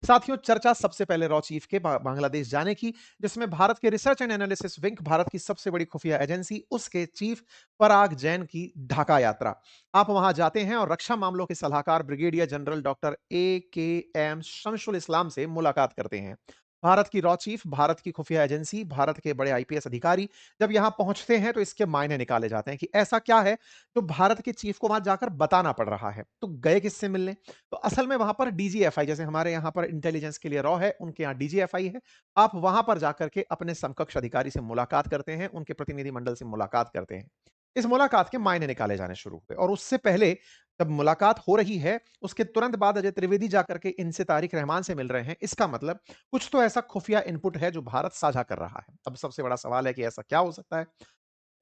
साथियों, चर्चा सबसे पहले रॉ चीफ के बांग्लादेश जाने की, जिसमें भारत के research and analysis wing, Bharat की सबसे बड़ी खुफिया एजेंसी, उसके चीफ पराग जैन की ढाका यात्रा। आप वहां जाते हैं और रक्षा मामलों के सलाहकार ब्रिगेडियर जनरल डॉक्टर ए के एम शमशुल इस्लाम से मुलाकात करते हैं। भारत की रॉ चीफ, भारत की खुफिया एजेंसी, भारत के बड़े आईपीएस अधिकारी जब यहां पहुंचते हैं तो इसके मायने निकाले जाते हैं कि ऐसा क्या है जो भारत के चीफ को वहां जाकर बताना पड़ रहा है। तो गए किससे मिलने? तो असल में वहां पर डीजीएफआई, जैसे हमारे यहां पर इंटेलिजेंस के लिए रॉ है, उनके यहां डीजीएफआई है। आप वहां पर जाकर के अपने समकक्ष अधिकारी से मुलाकात करते हैं, उनके प्रतिनिधि मंडल से मुलाकात करते हैं। इस मुलाकात के मायने निकाले जाने शुरू हुए और उससे पहले जब मुलाकात हो रही है, उसके तुरंत बाद अजय त्रिवेदी जाकर के इनसे तारिक रहमान से मिल रहे हैं। इसका मतलब कुछ तो ऐसा खुफिया इनपुट है जो भारत साझा कर रहा है। अब सबसे बड़ा सवाल है कि ऐसा क्या हो सकता है?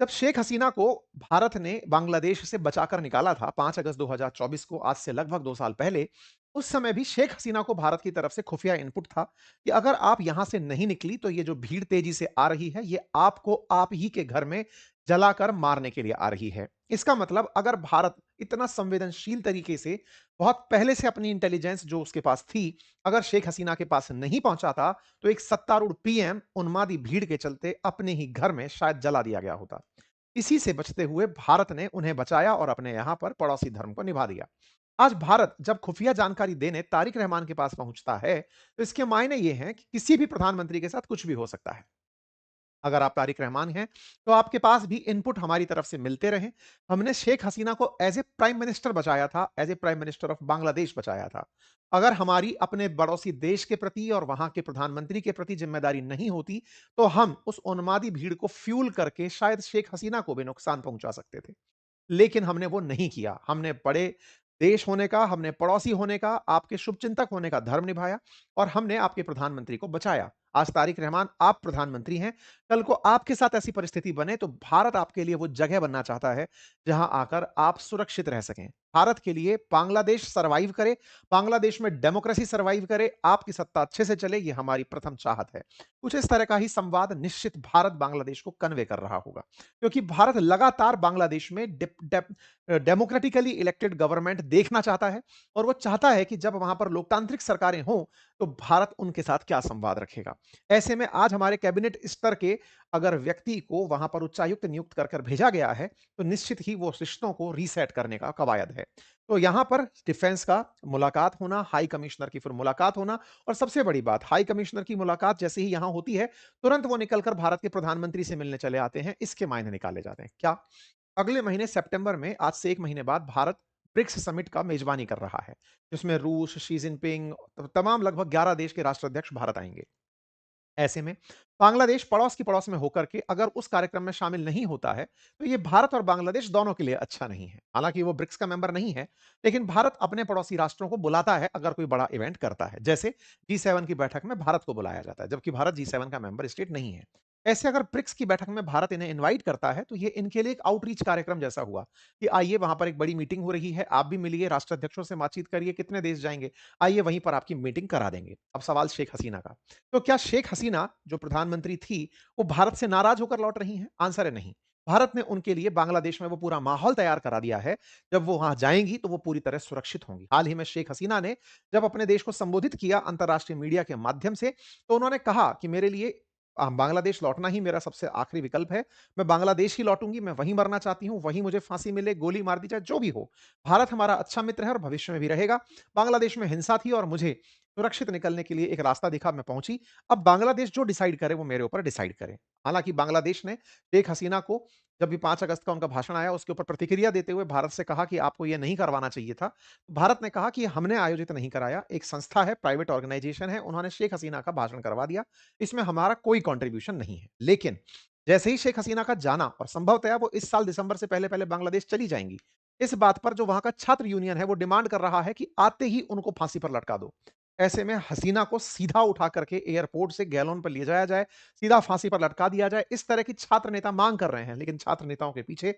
जब शेख हसीना को भारत ने बांग्लादेश से बचाकर निकाला था 5 अगस्त 2024 को, आज से लगभग 2 साल पहले, उस समय भी शेख हसीना को भारत की तरफ से खुफिया इनपुट था कि अगर आप यहां से नहीं निकली तो ये जो भीड़ तेजी से आ रही है, ये आपको आप ही के घर में जलाकर मारने के लिए आ रही है। इसका मतलब अगर भारत इतना संवेदनशील तरीके से बहुत पहले से अपनी इंटेलिजेंस जो उसके पास थी, अगर शेख हसीना के पास नहीं पहुंचाता, तो एक सत्तारूढ़ पीएम उन्मादी भीड़ के चलते अपने ही घर में शायद जला दिया गया होता। इसी से बचते हुए भारत ने उन्हें बचाया और अपने यहां पर पड़ोसी धर्म को निभा दिया। आज भारत जब खुफिया जानकारी देने तारिक रहमान के पास पहुंचता है, तो इसके मायने ये हैं कि किसी भी प्रधानमंत्री के साथ कुछ भी हो सकता है। अगर आप तारिक रहमान हैं, तो आपके पास भी इनपुट हमारी तरफ से मिलते रहे। हमने शेख हसीना को एज ए प्राइम मिनिस्टर बचाया था, as a prime minister of Bangladesh बचाया था। अगर हमारी अपने पड़ोसी देश के प्रति और वहां के प्रधानमंत्री के प्रति जिम्मेदारी नहीं होती, तो हम उस उन्मादी भीड़ को फ्यूल करके शायद शेख हसीना को भी नुकसान पहुंचा सकते थे। लेकिन हमने वो नहीं किया। हमने बड़े देश होने का, हमने पड़ोसी होने का, आपके शुभचिंतक होने का धर्म निभाया और हमने आपके प्रधानमंत्री को बचाया। आज तारिक रहमान आप प्रधानमंत्री हैं, कल को आपके साथ ऐसी परिस्थिति बने तो भारत आपके लिए वो जगह बनना चाहता है, जहां आकर आप सुरक्षित रह सकें। भारत के लिए बांग्लादेश सर्वाइव करे, बांग्लादेश में डेमोक्रेसी सर्वाइव करे, आपकी सत्ता अच्छे से चले, ये हमारी प्रथम चाहत है। कुछ इस तरह का ही संवाद निश्चित भारत बांग्लादेश को कन्वे कर रहा होगा। क्योंकि भारत लगातार बांग्लादेश में डेमोक्रेटिकली इलेक्टेड गवर्नमेंट देखना चाहता है और वो चाहता है कि जब वहां पर लोकतांत्रिक सरकारें हों, तो भारत उनके साथ क्या संवाद रखेगा। ऐसे में आज हमारे कैबिनेट स्तर के अगर व्यक्ति को वहां पर उच्चायुक्त नियुक्त कर कर भेजा गया है, तो निश्चित ही वो रिश्तों को रीसेट करने का कवायद है। तो यहां पर डिफेंस का मुलाकात होना, हाई कमिश्नर की फिर मुलाकात होना, और सबसे बड़ी बात, हाई कमिश्नर की मुलाकात जैसे ही यहां होती है, तुरंत वो निकलकर भारत के प्रधानमंत्री से मिलने चले आते हैं। इसके मायने निकाले जाते हैं क्या? अगले महीने सितंबर में, आज से 1 महीने बाद, भारत ब्रिक्स समिट का मेजबानी कर रहा है, जिसमें रूस, शी जिनपिंग, तमाम लगभग 11 देश के राष्ट्राध्यक्ष भारत आएंगे। ऐसे में बांग्लादेश पड़ोस की पड़ोस में होकर के अगर उस कार्यक्रम में शामिल नहीं होता है, तो ये भारत और बांग्लादेश दोनों के लिए अच्छा नहीं है। हालांकि वो ब्रिक्स का मेंबर नहीं है, लेकिन भारत अपने पड़ोसी राष्ट्रों को बुलाता है अगर कोई बड़ा इवेंट करता है। जैसे जी7 की बैठक में भारत को बुलाया जाता है, जबकि भारत जी7 का मेंबर स्टेट नहीं है। ऐसे अगर ब्रिक्स की बैठक में भारत इन्हें इनवाइट करता है, तो ये इनके लिए एक आउटरीच कार्यक्रम जैसा हुआ कि आइए, वहां पर एक बड़ी मीटिंग हो रही है, आप भी मिलिए, राष्ट्राध्यक्षों से बातचीत करिए, कितने देश जाएंगे, आइए वहीं पर आपकी मीटिंग करा देंगे। अब सवाल शेख हसीना का। तो क्या शेख हसीना जो प्रधानमंत्री थी, वो भारत से नाराज होकर लौट रही हैं? आंसर है नहीं। भारत ने उनके लिए बांग्लादेश में वो पूरा माहौल तैयार करा दिया है। जब वो वहां जाएंगी तो वो पूरी तरह सुरक्षित होंगी। हाल ही में शेख हसीना ने जब अपने देश को संबोधित किया अंतर्राष्ट्रीय मीडिया के माध्यम से, तो उन्होंने कहा कि मेरे लिए बांग्लादेश लौटना ही मेरा सबसे आखिरी विकल्प है। मैं बांग्लादेश ही लौटूंगी, मैं वहीं मरना चाहती हूं, वहीं मुझे फांसी मिले, गोली मार दी जाए, जो भी हो। भारत हमारा अच्छा मित्र है और भविष्य में भी रहेगा। बांग्लादेश में हिंसा थी और मुझे सुरक्षित निकलने के लिए एक रास्ता दिखा, मैं पहुंची। अब बांग्लादेश जो डिसाइड करे वो मेरे ऊपर डिसाइड करे। हालांकि बांग्लादेश ने शेख हसीना को, जब भी 5 अगस्त का उनका भाषण आया, उसके ऊपर प्रतिक्रिया देते हुए भारत से कहा कि आपको ये नहीं करवाना चाहिए था। भारत ने कहा कि हमने आयोजित नहीं कराया, एक संस्था है, प्राइवेट ऑर्गेनाइजेशन है, उन्होंने शेख हसीना का भाषण करवा दिया, इसमें हमारा कोई कंट्रीब्यूशन नहीं है। लेकिन जैसे ही शेख हसीना का जाना, और संभवतः वो इस साल दिसंबर से पहले पहले बांग्लादेश चली जाएंगी, इस बात पर जो वहां का छात्र यूनियन है वो डिमांड कर रहा है कि आते ही उनको फांसी पर लटका दो। ऐसे में हसीना को सीधा उठा करके एयरपोर्ट से गैलोन पर ले जाया जाए, सीधा फांसी पर लटका दिया जाए, इस तरह की छात्र नेता मांग कर रहे हैं। लेकिन छात्र नेताओं के पीछे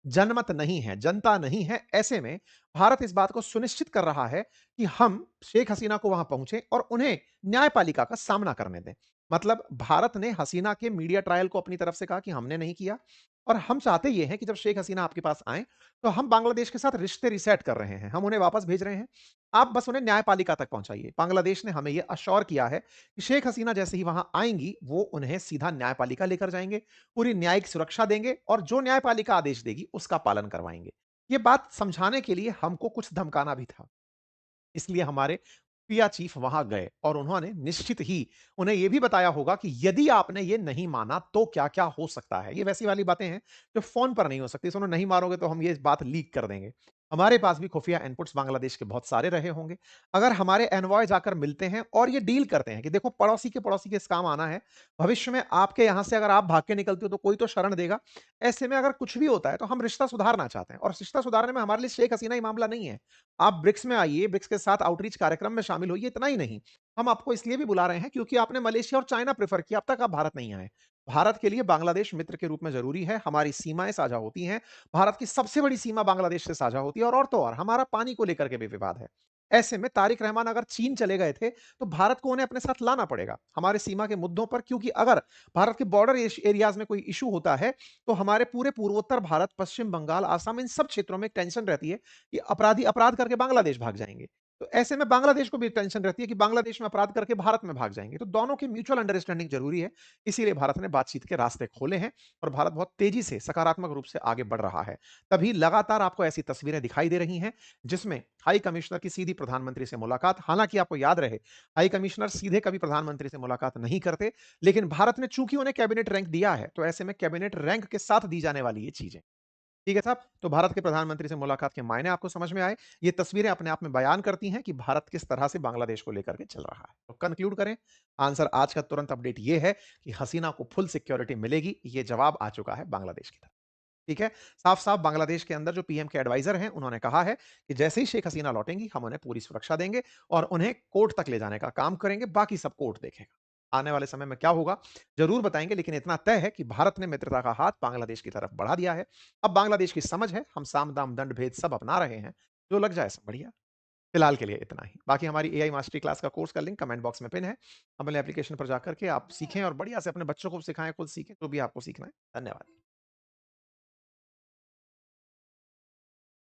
जनमत नहीं है, जनता नहीं है। ऐसे में भारत इस बात को सुनिश्चित कर रहा है कि हम शेख हसीना को वहां पहुंचे और उन्हें न्यायपालिका का सामना करने दें। मतलब भारत ने हसीना के मीडिया ट्रायल को अपनी तरफ से कहा कि हमने नहीं किया, और हम चाहते ये हैं कि जब शेख हसीना आपके पास आएँ, तो हम बांग्लादेश के साथ रिश्ते रीसेट कर रहे हैं, हम उन्हें वापस भेज रहे हैं। आप बस उन्हें न्यायपालिका तक पहुँचाइए। बांग्लादेश ने हमें ये एश्योर किया है कि शेख हसीना जैसे ही वहाँ आएँगी, वो उन्हें सीधा न्यायपालिका लेकर जाएँगे, पूरी न्यायिक सुरक्षा देंगे और जो न्यायपालिका आदेश देगी, उसका पालन करवाएँगे। ये बात समझाने के लिए हमको कुछ धमकाना भी था। इसलिए हमारे पिया चीफ वहां गए और उन्होंने निश्चित ही उन्हें यह भी बताया होगा कि यदि आपने ये नहीं माना तो क्या-क्या हो सकता है। ये वैसी वाली बातें हैं जो फ़ोन पर नहीं हो सकती। सुनो नहीं मारोगे तो हम ये बात लीक कर देंगे। हमारे पास भी खुफिया इनपुट्स बांग्लादेश के बहुत सारे रहे होंगे। अगर हमारे एनवॉय जाकर मिलते हैं और ये डील करते हैं कि देखो पड़ोसी के इस काम आना है। भविष्य में आपके यहां से अगर आप भाग के निकलते हो तो कोई तो शरण देगा। ऐसे में अगर कुछ भी होता है तो हम रिश्ता सुधारना चाहते हैं और रिश्ता सुधारने में हमारे लिए शेख हसीना ही मामला नहीं है। आप ब्रिक्स में आइए, ब्रिक्स के साथ आउटरीच कार्यक्रम में शामिल होइए, इतना ही नहीं। हम आपको इसलिए भी बुला रहे हैं क्योंकि आपने मलेशिया और चाइना प्रेफ़र किया, अब तक आप भारत नहीं आए। भारत के लिए बांग्लादेश मित्र के रूप में ज़रूरी है, हमारी सीमाएँ साझा होती हैं। भारत की सबसे बड़ी सीमा बांग्लादेश से साझा होती है और तो और हमारा पानी को लेकर के भी विवाद है। ऐसे में तारिक रहमान अगर चीन चले गए थे, तो भारत को उन्हें अपने साथ लाना पड़ेगा, हमारे सीमा के मुद्दों पर क्योंकि अगर भारत के बॉर्डर एरियाज़ में कोई इश्यू होता है, तो हमारे पूरे पूर्वोत्तर भारत, पश्चिम बंगाल, आसाम इन सब क्षेत्रों में एक टेंशन रहती है कि अपराधी अपराध करके बांग्लादेश भाग जाएँगे। तो ऐसे में बांग्लादेश को भी टेंशन रहती है कि बांग्लादेश में अपराध करके भारत में भाग जाएँगे। तो दोनों की म्यूचुअल अंडरस्टैंडिंग ज़रूरी है। इसीलिए भारत ने बातचीत के रास्ते खोले हैं और भारत बहुत तेज़ी से सकारात्मक रूप से आगे बढ़ रहा है। तभी लगातार आपको ऐसी तस्वीरें दिखाई दे रही हैं, जिसमें हाई कमिश्नर की सीधी प्रधानमंत्री से मुलाकात। हालाँकि आपको याद रहे, हाई कमिश्नर सीधे कभी प्रधानमंत्री से मुलाकात नहीं करते, लेकिन भारत ने चूँकि उन्हें कैबिनेट रैंक दिया है, तो ऐसे में कैबिनेट रैंक के साथ दी जाने वाली ये चीज़ें। ठीक है साहब, तो भारत के प्रधानमंत्री से मुलाकात के मायने आपको समझ में आए। ये तस्वीरें अपने आप में बयान करती हैं कि भारत किस तरह से बांग्लादेश को लेकर के चल रहा है। तो कंक्लूड करें, आंसर आज का तुरंत अपडेट ये है कि हसीना को फुल सिक्योरिटी मिलेगी, ये जवाब आ चुका है बांग्लादेश की तरफ। ठीक है? साफ-साफ बांग्लादेश के अंदर जो पीएम के एडवाइज़र हैं, उन्होंने कहा है कि जैसे ही शेख हसीना लौटेंगी, हम उन्हें पूरी सुरक्षा देंगे और उन्हें कोर्ट तक ले जाने का काम करेंगे, बाकी सब कोर्ट देखेगा। आने वाले समय में क्या होगा, ज़रूर बताएँगे, लेकिन इतना तय है कि भारत ने मित्रता का हाथ बांग्लादेश की तरफ बढ़ा दिया है। अब बांग्लादेश की समझ है, हम साम, दाम, दंड, भेद सब अपना रहे हैं। जो लग जाए सब बढ़िया। फिलहाल के लिए इतना ही। बाकी हमारी एआई मास्टरी क्लास का कोर्स का लिंक कमेंट बॉक्स में पिन है। हमारे एप्लीकेशन पर जाकर के आप सीखें और बढ़िया से अपने बच्चों को सिखाएँ, खुद सीखें, जो भी आपको सीखना है। धन्यवाद।